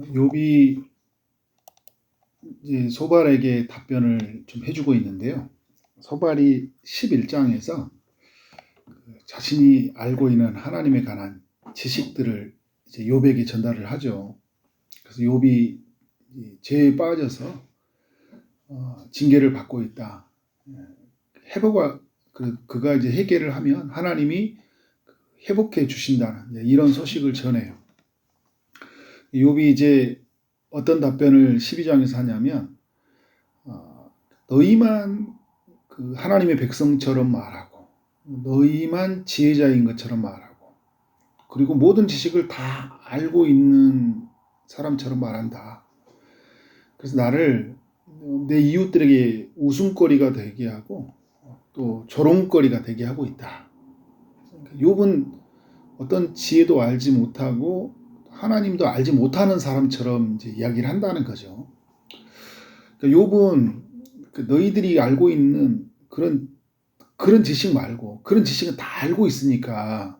욥이 이제 소발에게 답변을 좀 해주고 있는데요. 소발이 11장에서 자신이 알고 있는 하나님에 관한 지식들을 이제 욥에게 전달을 하죠. 그래서 욥이 죄에 빠져서 징계를 받고 있다. 회복과 그가 이제 회개를 하면 하나님이 회복해 주신다는 이런 소식을 전해요. 욥이 이제 어떤 답변을 12장에서 하냐면 너희만 그 하나님의 백성처럼 말하고 너희만 지혜자인 것처럼 말하고 그리고 모든 지식을 다 알고 있는 사람처럼 말한다. 그래서 나를 내 이웃들에게 웃음거리가 되게 하고 또 조롱거리가 되게 하고 있다. 욥은 어떤 지혜도 알지 못하고 하나님도 알지 못하는 사람처럼 이제 이야기를 한다는 거죠. 욥은 너희들이 알고 있는 그런 지식 말고 그런 지식은 다 알고 있으니까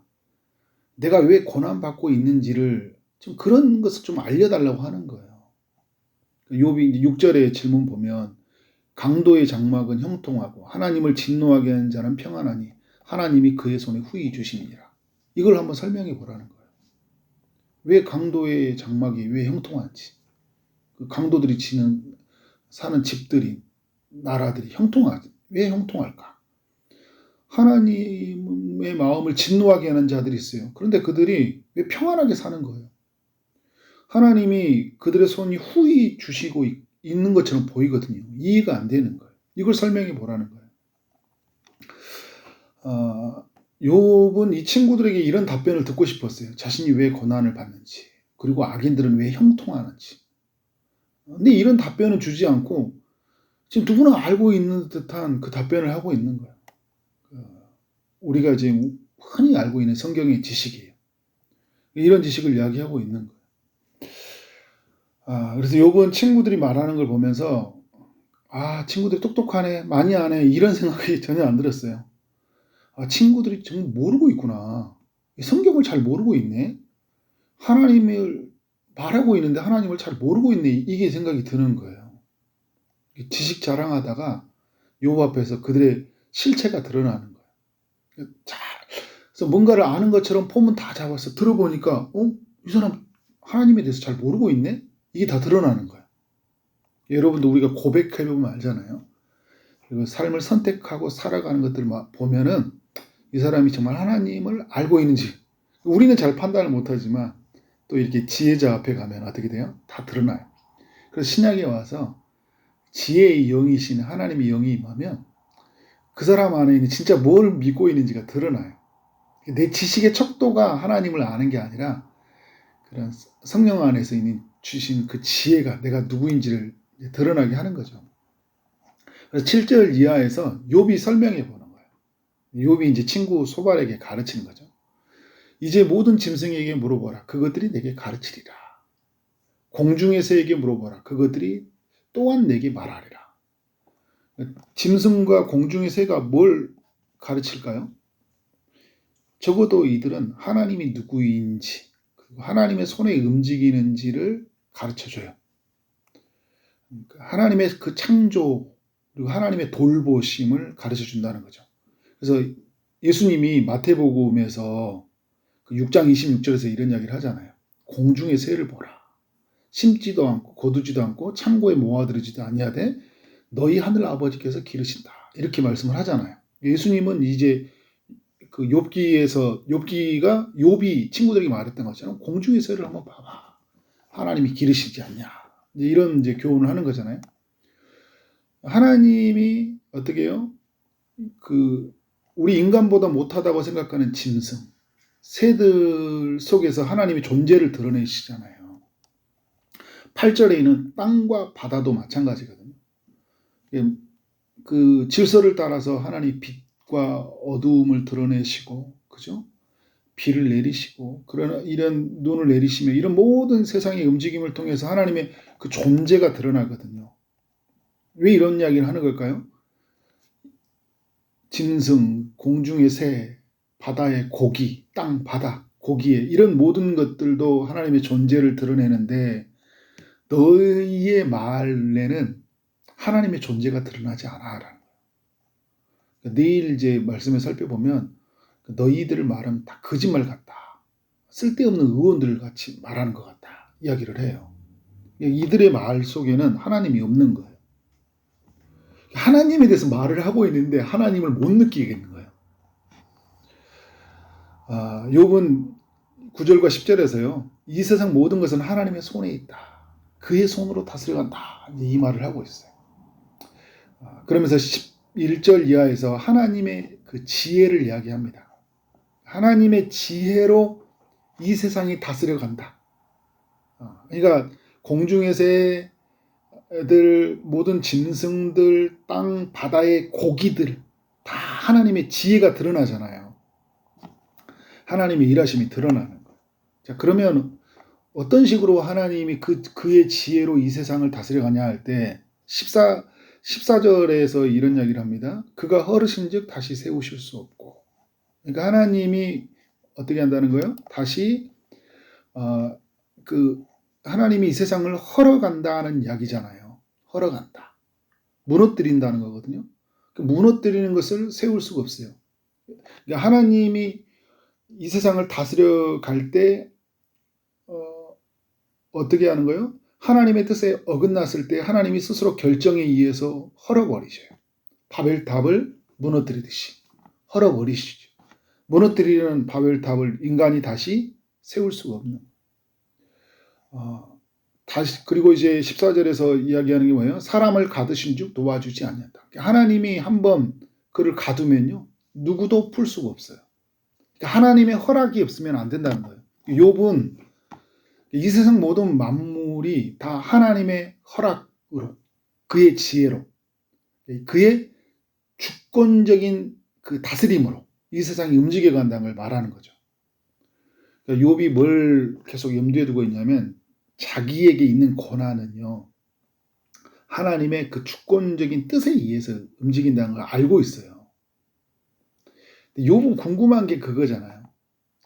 내가 왜 고난받고 있는지를 좀 그런 것을 좀 알려달라고 하는 거예요. 욥이 6절의 질문 보면 강도의 장막은 형통하고 하나님을 진노하게 하는 자는 평안하니 하나님이 그의 손에 후히 주시니라. 이걸 한번 설명해 보라는 거예요. 왜 강도의 장막이 왜 형통한지, 그 강도들이 사는 집들이 나라들이 왜 형통할까? 하나님의 마음을 진노하게 하는 자들이 있어요. 그런데 그들이 왜 평안하게 사는 거예요? 하나님이 그들의 손이 후히 주시고 있는 것처럼 보이거든요. 이해가 안 되는 거예요. 이걸 설명해 보라는 거예요. 욥은 이 친구들에게 이런 답변을 듣고 싶었어요. 자신이 왜 고난을 받는지, 그리고 악인들은 왜 형통하는지. 근데 이런 답변을 주지 않고 지금 누구나 알고 있는 듯한 그 답변을 하고 있는 거예요. 우리가 이제 흔히 알고 있는 성경의 지식이에요. 이런 지식을 이야기하고 있는 거예요. 그래서 욥은 친구들이 말하는 걸 보면서 친구들이 똑똑하네, 많이 아네 이런 생각이 전혀 안 들었어요. 친구들이 정말 모르고 있구나. 성경을 잘 모르고 있네. 하나님을 말하고 있는데 하나님을 잘 모르고 있네. 이게 생각이 드는 거예요. 지식 자랑하다가 욥 앞에서 그들의 실체가 드러나는 거예요. 그래서 뭔가를 아는 것처럼 폼은 다 잡았어. 들어보니까 이 사람 하나님에 대해서 잘 모르고 있네? 이게 다 드러나는 거예요. 여러분도 우리가 고백해보면 알잖아요. 그리고 삶을 선택하고 살아가는 것들을 보면은 이 사람이 정말 하나님을 알고 있는지 우리는 잘 판단을 못하지만 또 이렇게 지혜자 앞에 가면 어떻게 돼요? 다 드러나요. 그래서 신약에 와서 지혜의 영이신 하나님의 영이 임하면 그 사람 안에 있는 진짜 뭘 믿고 있는지가 드러나요. 내 지식의 척도가 하나님을 아는 게 아니라 그런 성령 안에서 있는 주신 그 지혜가 내가 누구인지를 드러나게 하는 거죠. 그래서 7절 이하에서 욥이 설명해 보는 거예요. 욥이 이제 친구 소발에게 가르치는 거죠. 이제 모든 짐승에게 물어보라. 그것들이 내게 가르치리라. 공중의 새에게 물어보라. 그것들이 또한 내게 말하리라. 짐승과 공중의 새가 뭘 가르칠까요? 적어도 이들은 하나님이 누구인지 그리고 하나님의 손에 움직이는지를 가르쳐줘요. 하나님의 그 창조 그리고 하나님의 돌보심을 가르쳐준다는 거죠. 그래서 예수님이 마태복음에서 6장 26절에서 이런 이야기를 하잖아요. 공중의 새를 보라. 심지도 않고 거두지도 않고 창고에 모아들이지도 아니하되 너희 하늘 아버지께서 기르신다. 이렇게 말씀을 하잖아요. 예수님은 이제 그 욥기가 욥이 친구들에게 말했던 것처럼 공중의 새를 한번 봐봐. 하나님이 기르시지 않냐. 이런 이제 교훈을 하는 거잖아요. 하나님이 어떻게 해요? 우리 인간보다 못하다고 생각하는 짐승, 새들 속에서 하나님의 존재를 드러내시잖아요. 8절에 있는 땅과 바다도 마찬가지거든요. 그 질서를 따라서 하나님 빛과 어두움을 드러내시고, 그죠? 비를 내리시고, 이런 눈을 내리시며, 이런 모든 세상의 움직임을 통해서 하나님의 그 존재가 드러나거든요. 왜 이런 이야기를 하는 걸까요? 짐승, 공중의 새, 바다의 고기, 땅, 바다, 고기에 이런 모든 것들도 하나님의 존재를 드러내는데 너희의 말에는 하나님의 존재가 드러나지 않아. 라는 거예요. 내일 이제 말씀을 살펴보면 너희들의 말은 다 거짓말 같다. 쓸데없는 의원들 같이 말하는 것 같다. 이야기를 해요. 이들의 말 속에는 하나님이 없는 거예요. 하나님에 대해서 말을 하고 있는데 하나님을 못 느끼겠는 거예요. 욥은 9절과 10절에서요. 이 세상 모든 것은 하나님의 손에 있다. 그의 손으로 다스려간다. 이 말을 하고 있어요. 그러면서 11절 이하에서 하나님의 그 지혜를 이야기합니다. 하나님의 지혜로 이 세상이 다스려간다. 그러니까 공중에서의 모든 짐승들, 땅, 바다의 고기들 다 하나님의 지혜가 드러나잖아요. 하나님의 일하심이 드러나는 거예요. 자, 그러면 어떤 식으로 하나님이 그의 지혜로 이 세상을 다스려가냐 할 때 14절에서 이런 이야기를 합니다. 그가 허르신즉 다시 세우실 수 없고. 그러니까 하나님이 어떻게 한다는 거예요? 다시 하나님이 이 세상을 헐어간다는 이야기잖아요. 헐어간다. 무너뜨린다는 거거든요. 무너뜨리는 것을 세울 수가 없어요. 그러니까 하나님이 이 세상을 다스려 갈 때 어떻게 하는 거예요? 하나님의 뜻에 어긋났을 때 하나님이 스스로 결정에 의해서 헐어버리셔요. 바벨탑을 무너뜨리듯이 헐어버리시죠. 무너뜨리는 바벨탑을 인간이 다시 세울 수가 없는. 다시 그리고 이제 14절에서 이야기하는 게 뭐예요? 사람을 가두신 즉 도와주지 않는다. 하나님이 한번 그를 가두면요 누구도 풀 수가 없어요. 그러니까 하나님의 허락이 없으면 안 된다는 거예요. 욥은 이 세상 모든 만물이 다 하나님의 허락으로, 그의 지혜로, 그의 주권적인 그 다스림으로 이 세상이 움직여 간다는 걸 말하는 거죠. 그러니까 욥이 뭘 계속 염두에 두고 있냐면 자기에게 있는 고난은요 하나님의 그 주권적인 뜻에 의해서 움직인다는 걸 알고 있어요. 욥은 궁금한 게 그거잖아요.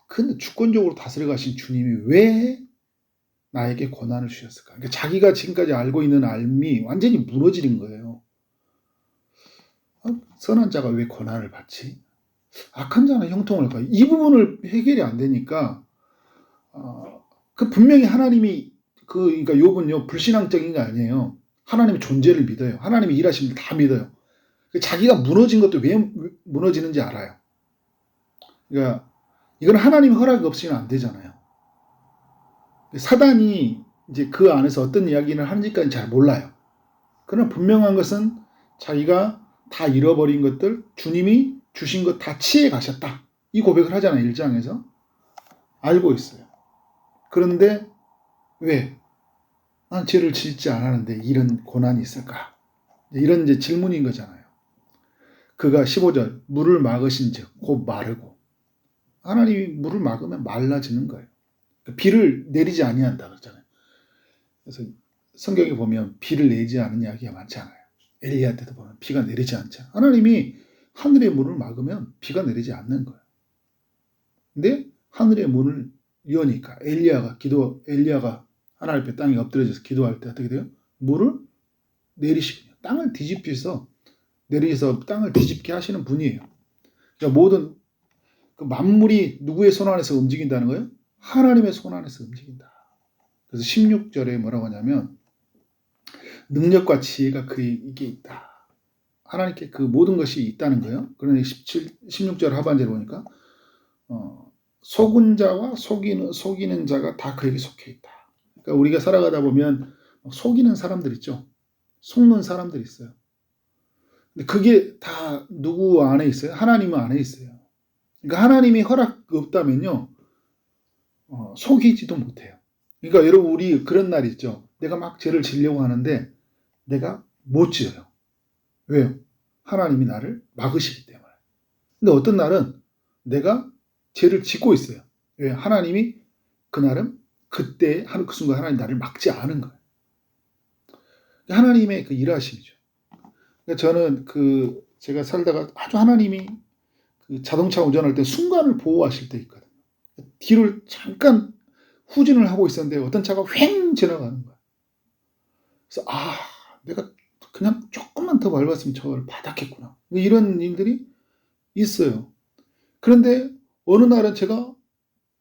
근데 주권적으로 다스려 가신 주님이 왜 나에게 고난을 주셨을까? 그러니까 자기가 지금까지 알고 있는 알미 완전히 무너지는 거예요. 선한 자가 왜 고난을 받지? 악한 자는 형통을 받지? 이 부분을 해결이 안 되니까 분명히 하나님이 그러니까 욥은요 불신앙적인 게 아니에요. 하나님의 존재를 믿어요. 하나님의 일하심을 다 믿어요. 자기가 무너진 것도 왜 무너지는지 알아요. 그러니까 이건 하나님의 허락이 없이는 안 되잖아요. 사단이 이제 그 안에서 어떤 이야기를 하는지까지 잘 몰라요. 그러나 분명한 것은 자기가 다 잃어버린 것들, 주님이 주신 것 다 취해 가셨다. 이 고백을 하잖아요. 1장에서. 알고 있어요. 그런데 왜? 난 죄를 짓지 않았는데 이런 고난이 있을까? 이런 이제 질문인 거잖아요. 그가 15절 물을 막으신 즉 곧 마르고 하나님이 물을 막으면 말라지는 거예요. 비를 내리지 아니한다 그러잖아요. 그래서 성경에 보면 비를 내지 않은 이야기가 많잖아요. 엘리야 때도 보면 비가 내리지 않잖아요. 하나님이 하늘의 문을 막으면 비가 내리지 않는 거예요. 근데 하늘의 문을 여니까 엘리야가 하나님 앞에 땅에 엎드려져서 기도할 때 어떻게 돼요? 물을 내리시거든요. 땅을 뒤집혀서 내리셔서 땅을 뒤집게 하시는 분이에요. 그러니까 모든 그 만물이 누구의 손 안에서 움직인다는 거예요? 하나님의 손 안에서 움직인다. 그래서 16절에 뭐라고 하냐면 능력과 지혜가 그에게 있다. 하나님께 그 모든 것이 있다는 거예요. 그런데 16절 하반절에 보니까 속은 자와 속이는 자가 다 그에게 속해 있다. 그러니까 우리가 살아가다 보면 속이는 사람들 있죠. 속는 사람들이 있어요. 근데 그게 다 누구 안에 있어요? 하나님 안에 있어요. 그러니까 하나님이 허락 없다면요. 속이지도 못해요. 그러니까 여러분 우리 그런 날이 있죠. 내가 막 죄를 지려고 하는데 내가 못 지어요. 왜요? 하나님이 나를 막으시기 때문에. 근데 어떤 날은 내가 죄를 짓고 있어요. 왜? 하나님이 그날은 그때 그 순간 하나님 나를 막지 않은 거예요. 하나님의 그 일하심이죠. 그러니까 저는 제가 살다가 아주 하나님이 그 자동차 운전할 때 순간을 보호하실 때 있거든요. 뒤를 잠깐 후진을 하고 있었는데 어떤 차가 휑 지나가는 거야. 그래서 내가 그냥 조금만 더 밟았으면 저걸 받았겠구나. 이런 일들이 있어요. 그런데 어느 날은 제가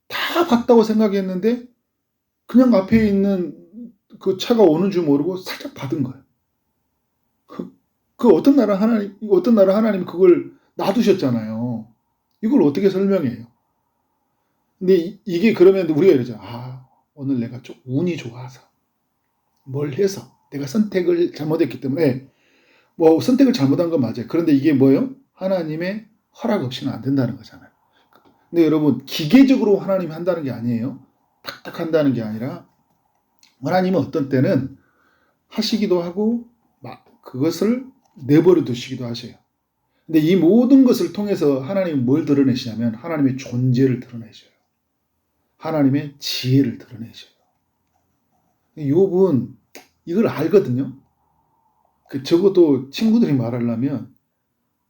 다 봤다고 생각했는데 그냥 앞에 있는 그 차가 오는 줄 모르고 살짝 받은 거예요. 어떤 날은 하나님이 그걸 놔두셨잖아요. 이걸 어떻게 설명해요? 근데 이게 그러면 우리가 이러죠. 오늘 내가 좀 운이 좋아서 뭘 해서 내가 선택을 잘못했기 때문에 뭐 선택을 잘못한 건 맞아요. 그런데 이게 뭐예요? 하나님의 허락 없이는 안 된다는 거잖아요. 근데 여러분 기계적으로 하나님이 한다는 게 아니에요. 탁탁 한다는 게 아니라 하나님은 어떤 때는 하시기도 하고 그것을 내버려 두시기도 하셔요. 근데 이 모든 것을 통해서 하나님은 뭘 드러내시냐면 하나님의 존재를 드러내셔요. 하나님의 지혜를 드러내셔요. 욥은 이걸 알거든요. 적어도 친구들이 말하려면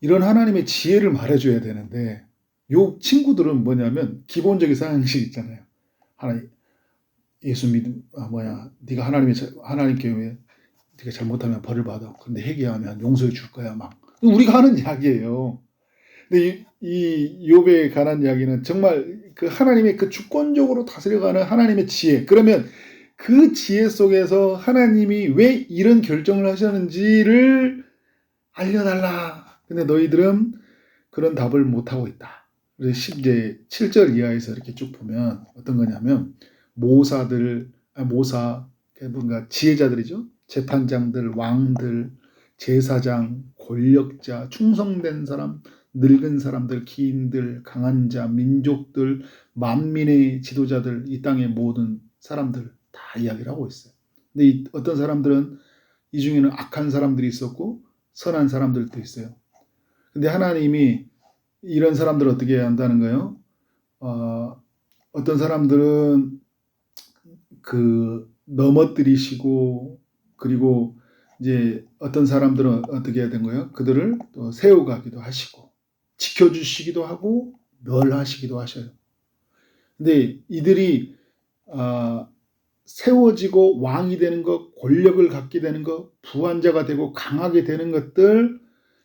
이런 하나님의 지혜를 말해줘야 되는데 욥 친구들은 뭐냐면 기본적인 상식이 있잖아요. 하나님 예수 믿음 네가 하나님께 네가 잘못하면 벌을 받아. 근데 회개하면 용서해 줄 거야. 막 우리가 하는 이야기예요. 근데 이 욥에 관한 이야기는 정말 그 하나님의 그 주권적으로 다스려가는 하나님의 지혜. 그러면 그 지혜 속에서 하나님이 왜 이런 결정을 하셨는지를 알려달라. 근데 너희들은 그런 답을 못하고 있다. 그래서 이제 7절 이하에서 이렇게 쭉 보면 어떤 거냐면 모사, 뭔가 지혜자들이죠. 재판장들, 왕들, 제사장, 권력자, 충성된 사람, 늙은 사람들, 기인들, 강한 자, 민족들, 만민의 지도자들, 이 땅의 모든 사람들 다 이야기를 하고 있어요. 근데 어떤 사람들은 이 중에는 악한 사람들이 있었고 선한 사람들도 있어요. 근데 하나님이 이런 사람들을 어떻게 해야 한다는 거예요? 어떤 사람들은 넘어뜨리시고 그리고 이제 어떤 사람들은 어떻게 해야 된 거예요? 그들을 또 세워가기도 하시고 지켜주시기도 하고 멸하시기도 하셔요. 근데 이들이 세워지고 왕이 되는 것, 권력을 갖게 되는 것, 부한자가 되고 강하게 되는 것들,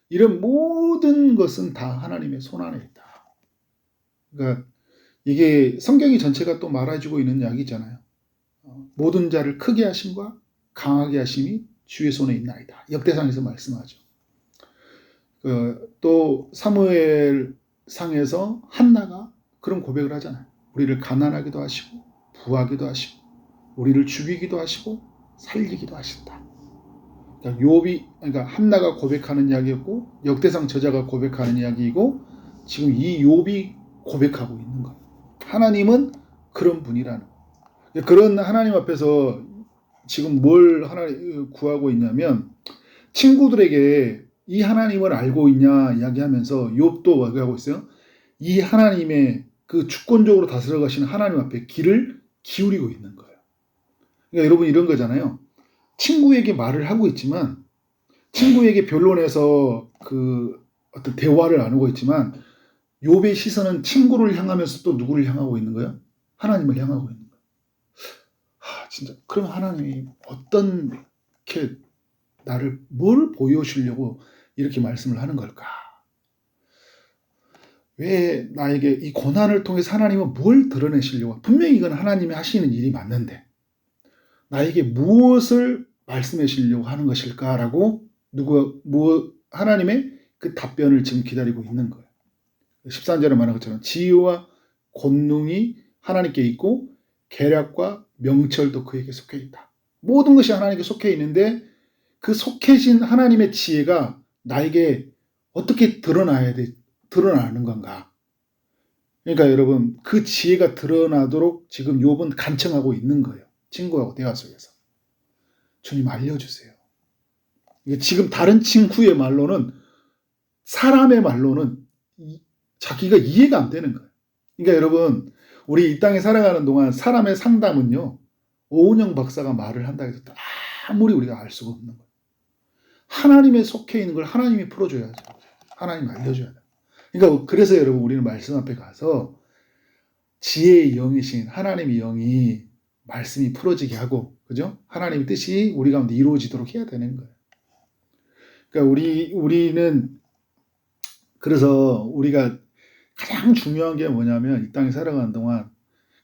이런 모든 것은 다 하나님의 손안에 있다. 그러니까 이게 성경이 전체가 또 말해주고 있는 이야기잖아요. 모든 자를 크게 하심과 강하게 하심이 주의 손에 있나이다. 역대상에서 말씀하죠. 또 사무엘 상에서 한나가 그런 고백을 하잖아요. 우리를 가난하기도 하시고 부하기도 하시고 우리를 죽이기도 하시고 살리기도 하신다. 그러니까 한나가 고백하는 이야기였고 역대상 저자가 고백하는 이야기이고 지금 이 욥이 고백하고 있는 거예요. 하나님은 그런 분이라는 거예요. 그런 하나님 앞에서 지금 뭘 하나님 구하고 있냐면 친구들에게 이 하나님을 알고 있냐 이야기하면서 욥도 얘기하고 있어요. 이 하나님의 그 주권적으로 다스려 가시는 하나님 앞에 귀를 기울이고 있는 거예요. 그러니까 여러분 이런 거잖아요. 친구에게 말을 하고 있지만 친구에게 변론해서 어떤 대화를 나누고 있지만 욥의 시선은 친구를 향하면서 또 누구를 향하고 있는 거예요? 하나님을 향하고 있는 거예요. 진짜 그럼 하나님이 어떻게 나를 뭘 보여주려고 이렇게 말씀을 하는 걸까? 왜 나에게 이 고난을 통해서 하나님은 뭘 드러내시려고? 분명히 이건 하나님이 하시는 일이 맞는데 나에게 무엇을 말씀하시려고 하는 것일까라고 하나님의 그 답변을 지금 기다리고 있는 거예요. 13절에 말한 것처럼 지혜와 권능이 하나님께 있고 계략과 명철도 그에게 속해 있다. 모든 것이 하나님께 속해 있는데 그 속해진 하나님의 지혜가 나에게 어떻게 드러나는 건가? 그러니까 여러분 그 지혜가 드러나도록 지금 욥은 간청하고 있는 거예요. 친구하고 대화 속에서. 주님 알려주세요. 지금 다른 친구의 말로는 사람의 말로는 자기가 이해가 안 되는 거예요. 그러니까 여러분 우리 이 땅에 살아가는 동안 사람의 상담은요. 오은영 박사가 말을 한다 해서 아무리 우리가 알 수가 없는 거예요. 하나님의 속해 있는 걸 하나님이 풀어줘야죠. 하나님 알려줘야 돼요. 그러니까 그래서 여러분 우리는 말씀 앞에 가서 지혜의 영이신 하나님의 영이 말씀이 풀어지게 하고, 그죠? 하나님의 뜻이 우리 가운데 이루어지도록 해야 되는 거예요. 그러니까 우리는 그래서 우리가 가장 중요한 게 뭐냐면 이 땅에 살아가는 동안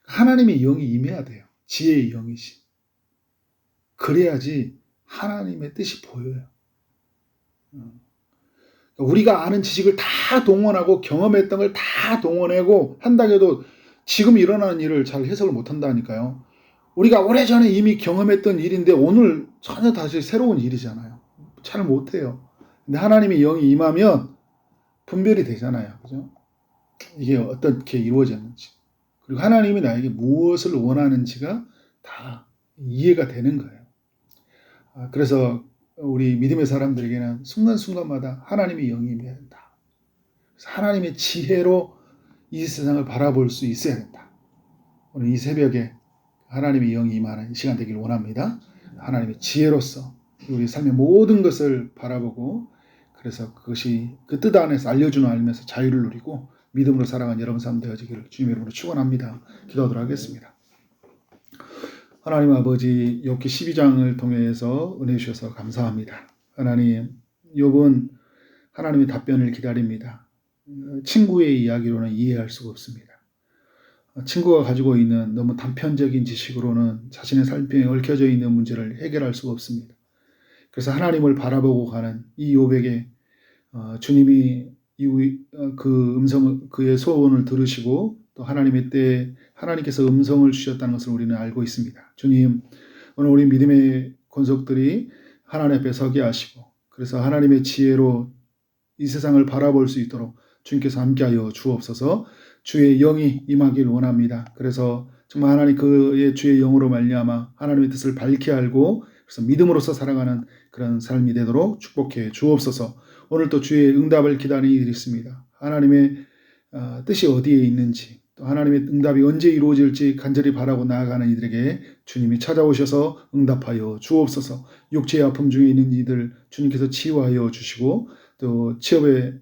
하나님의 영이 임해야 돼요. 지혜의 영이시. 그래야지 하나님의 뜻이 보여요. 우리가 아는 지식을 다 동원하고 경험했던 걸 다 동원하고 한다고 해도 지금 일어나는 일을 잘 해석을 못한다니까요. 우리가 오래전에 이미 경험했던 일인데 오늘 전혀 다시 새로운 일이잖아요. 잘 못해요. 근데 하나님의 영이 임하면 분별이 되잖아요. 그죠? 이게 어떻게 이루어졌는지. 그리고 하나님이 나에게 무엇을 원하는지가 다 이해가 되는 거예요. 그래서 우리 믿음의 사람들에게는 순간순간마다 하나님의 영이 임해야 된다. 그래서 하나님의 지혜로 이 세상을 바라볼 수 있어야 된다. 오늘 이 새벽에 하나님의 영이 임하는 시간 되길 원합니다. 하나님의 지혜로서 우리 삶의 모든 것을 바라보고 그래서 그것이 그 뜻 안에서 알려주는 알면서 자유를 누리고 믿음으로 살아가는 여러분 삶 되어지기를 주님의 이름으로 축원합니다. 기도하도록 하겠습니다. 하나님 아버지, 욥기 12장을 통해서 은혜 주셔서 감사합니다. 하나님, 욥은 하나님의 답변을 기다립니다. 친구의 이야기로는 이해할 수가 없습니다. 친구가 가지고 있는 너무 단편적인 지식으로는 자신의 삶에 얽혀져 있는 문제를 해결할 수가 없습니다. 그래서 하나님을 바라보고 가는 이 욥에게 주님이 그 음성을, 그의 소원을 들으시고 또 하나님의 때에 하나님께서 음성을 주셨다는 것을 우리는 알고 있습니다. 주님, 오늘 우리 믿음의 권속들이 하나님 앞에 서게 하시고 그래서 하나님의 지혜로 이 세상을 바라볼 수 있도록 주님께서 함께하여 주옵소서. 주의 영이 임하길 원합니다. 그래서 정말 하나님 그의 주의 영으로 말미암아 하나님의 뜻을 밝게 알고 그래서 믿음으로서 살아가는 그런 삶이 되도록 축복해 주옵소서. 오늘 또 주의 응답을 기다리는 이들이 있습니다. 하나님의 뜻이 어디에 있는지 또 하나님의 응답이 언제 이루어질지 간절히 바라고 나아가는 이들에게 주님이 찾아오셔서 응답하여 주옵소서. 육체의 아픔 중에 있는 이들 주님께서 치유하여 주시고 또 취업의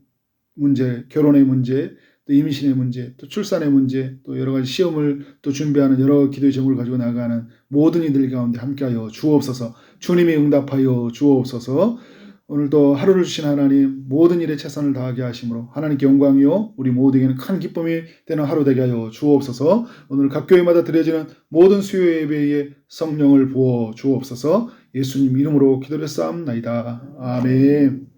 문제, 결혼의 문제, 또 임신의 문제, 또 출산의 문제, 또 여러 가지 시험을 또 준비하는 여러 기도의 제목을 가지고 나아가는 모든 이들 가운데 함께하여 주옵소서. 주님이 응답하여 주옵소서. 오늘도 하루를 주신 하나님 모든 일에 최선을 다하게 하심으로 하나님께 영광이요 우리 모두에게는 큰 기쁨이 되는 하루 되게 하여 주옵소서. 오늘 각 교회마다 드려지는 모든 수요 예배에 성령을 부어 주옵소서. 예수님 이름으로 기도를 쌓옵나이다. 아멘.